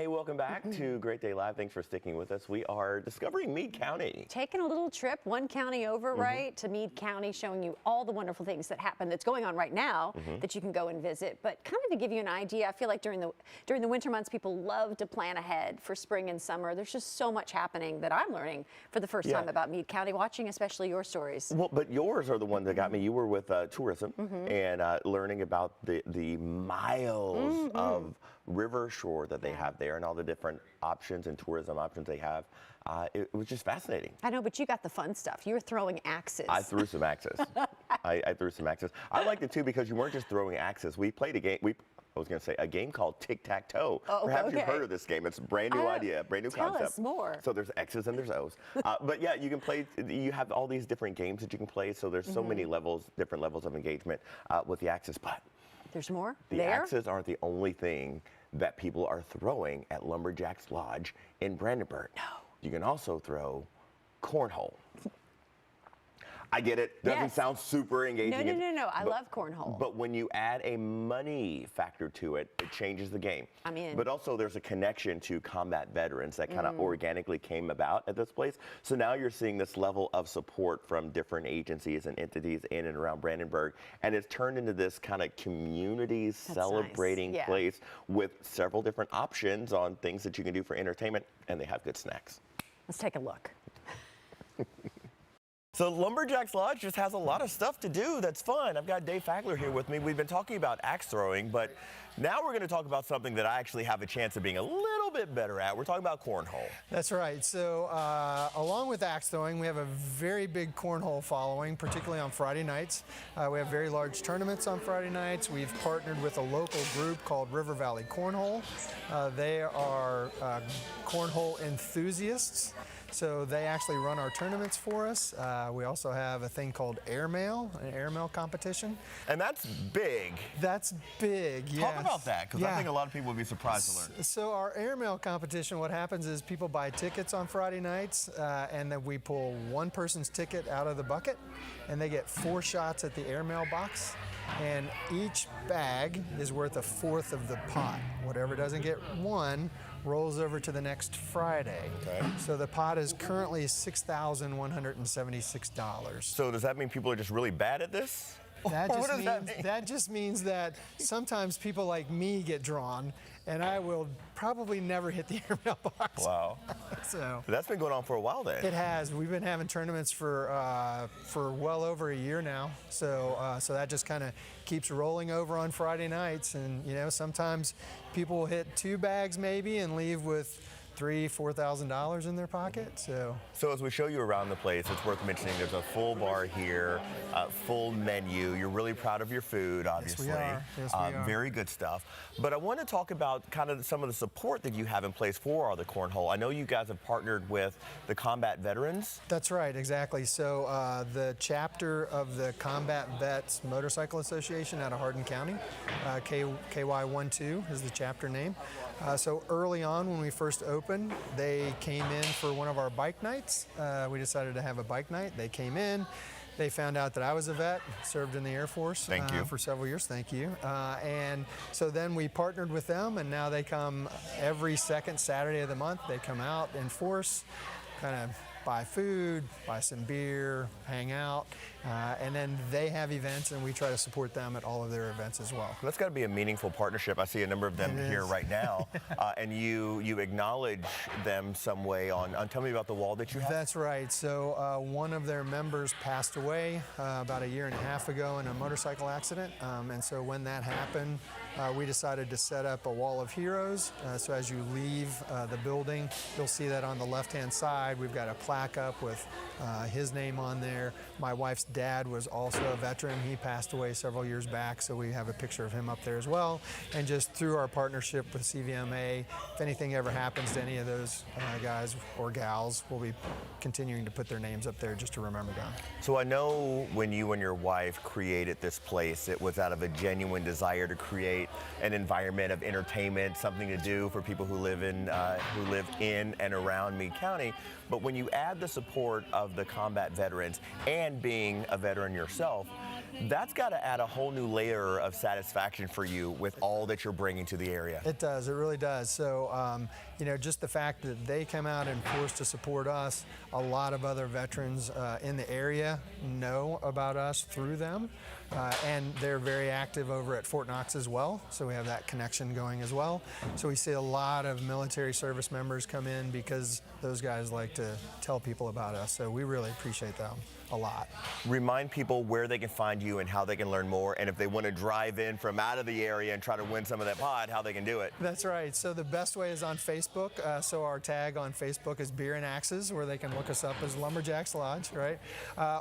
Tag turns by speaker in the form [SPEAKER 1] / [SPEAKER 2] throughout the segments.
[SPEAKER 1] Hey, welcome back to Great Day Live. Thanks for sticking with us. We are discovering Meade County.
[SPEAKER 2] Taking a little trip, one county over, right, to Meade County, showing you all the wonderful things that happen, that's going on right now, that you can go and visit. But kind of to give you an idea, I feel like during the winter months, people love to plan ahead for spring and summer. There's just so much happening that I'm learning for the first time about Meade County, watching especially your stories.
[SPEAKER 1] Well, but yours are the ones that got me. You were with tourism and learning about the miles of river shore that they have there and all the different options and tourism options they have. It was just fascinating.
[SPEAKER 2] I know, but you got the fun stuff. You were throwing axes.
[SPEAKER 1] I threw some axes. I threw some axes. I liked it too because you weren't just throwing axes. We played a game. I was going to say a game called tic-tac-toe.
[SPEAKER 2] Oh,
[SPEAKER 1] Perhaps you've heard of this game. It's a brand new idea, brand new concept.
[SPEAKER 2] Tell us more.
[SPEAKER 1] So there's X's and there's O's. But yeah, you can play, you have all these different games that you can play. So there's so many levels, different levels of engagement with the axes. But
[SPEAKER 2] there's more
[SPEAKER 1] the axes aren't the only thing that people are throwing at Lumberjacks Lodge in Brandenburg. No. You can also throw cornhole. I get it. Doesn't sound super engaging.
[SPEAKER 2] No. I love cornhole.
[SPEAKER 1] But when you add a money factor to it, it changes the game.
[SPEAKER 2] I'm in.
[SPEAKER 1] But also there's a connection to combat veterans that kind of organically came about at this place. So now you're seeing this level of support from different agencies and entities in and around Brandenburg. And it's turned into this kind of community celebrating place with several different options on things that you can do for entertainment. And they have good snacks.
[SPEAKER 2] Let's take a look.
[SPEAKER 1] So Lumberjacks Lodge just has a lot of stuff to do that's fun. I've got Dave Fagler here with me. We've been talking about axe throwing, but now we're going to talk about something that I actually have a chance of being a little bit better at. We're talking about cornhole.
[SPEAKER 3] That's right. So along with axe throwing, we have a very big cornhole following, particularly on Friday nights. We have very large tournaments on Friday nights. We've partnered with a local group called River Valley Cornhole. They are cornhole enthusiasts. So they actually run our tournaments for us. We also have a thing called airmail, an airmail competition.
[SPEAKER 1] And that's big.
[SPEAKER 3] That's big, yes.
[SPEAKER 1] Talk about that, because I think a lot of people would be surprised to learn.
[SPEAKER 3] So our airmail competition, what happens is people buy tickets on Friday nights, and then we pull one person's ticket out of the bucket, and they get 4 shots at the airmail box. And each bag is worth 1/4 of the pot. Whatever doesn't get won rolls over to the next Friday.
[SPEAKER 1] Okay.
[SPEAKER 3] So the pot is currently $6,176.
[SPEAKER 1] So does that mean people are just really bad at this?
[SPEAKER 3] That just means that sometimes people like me get drawn, and I will probably never hit the airmail box.
[SPEAKER 1] Wow.
[SPEAKER 3] So
[SPEAKER 1] that's been going on for a while then.
[SPEAKER 3] It has. We've been having tournaments for well over a year now. So so that just kind of keeps rolling over on Friday nights, and you know, sometimes people will hit 2 bags maybe and leave with $3,000–4,000 in their pocket. So
[SPEAKER 1] as we show you around the place, it's worth mentioning there's a full bar here, full menu. You're really proud of your food, obviously.
[SPEAKER 3] Yes, we are. Yes, we are.
[SPEAKER 1] Very good stuff. But I want to talk about kind of some of the support that you have in place for all the cornhole. I know you guys have partnered with the combat veterans.
[SPEAKER 3] That's right, exactly. So the chapter of the Combat Vets Motorcycle Association out of Hardin County, KY12 is the chapter name. So early on when we first opened, they came in for one of our bike nights. We decided to have a bike night. They came in. They found out that I was a vet, served in the Air Force for several years. Thank you. And so then we partnered with them, and now they come every second Saturday of the month. They come out in force, kind of buy food, buy some beer, hang out, and then they have events, and we try to support them at all of their events as well.
[SPEAKER 1] That's got to be a meaningful partnership. I see a number of them here right now, and you acknowledge them some way on. Tell me about the wall that you have.
[SPEAKER 3] That's right. So one of their members passed away about 1.5 years ago in a motorcycle accident, and so when that happened, we decided to set up a wall of heroes. So as you leave the building, you'll see that on the left-hand side, we've got a plaque up with his name on there. My wife's dad was also a veteran. He passed away several years back, so we have a picture of him up there as well. And just through our partnership with CVMA, if anything ever happens to any of those guys or gals, we'll be continuing to put their names up there just to remember them.
[SPEAKER 1] So I know when you and your wife created this place, it was out of a genuine desire to create an environment of entertainment, something to do for people who live in and around Meade County. But when you add the support of the combat veterans and being a veteran yourself, That's got to add a whole new layer of satisfaction for you with all that you're bringing to the area.
[SPEAKER 3] It does. It really does. So, you know, just the fact that they come out and force to support us, a lot of other veterans in the area know about us through them. And they're very active over at Fort Knox as well. So we have that connection going as well. So we see a lot of military service members come in because those guys like to tell people about us. So we really appreciate them a lot.
[SPEAKER 1] Remind people where they can find you and how they can learn more, and if they want to drive in from out of the area and try to win some of that pod, how they can do it.
[SPEAKER 3] That's right. So the best way is on Facebook. So our tag on Facebook is Beer and Axes, where they can look us up as Lumberjacks Lodge, right?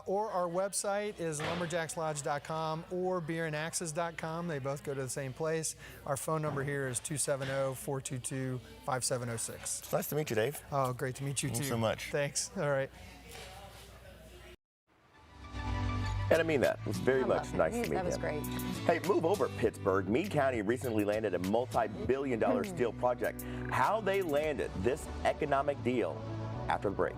[SPEAKER 3] Or our website is lumberjackslodge.com or beerandaxes.com. They both go to the same place. Our phone number here is 270-422-5706.
[SPEAKER 1] It's nice to meet you, Dave.
[SPEAKER 3] Oh, great to meet you too.
[SPEAKER 1] Thanks so much.
[SPEAKER 3] Thanks. All right.
[SPEAKER 1] And I mean that. It was very much nice to meet you.
[SPEAKER 2] That was great.
[SPEAKER 1] Hey, move over, Pittsburgh. Meade County recently landed a multi-billion-dollar steel project. How they landed this economic deal after the break.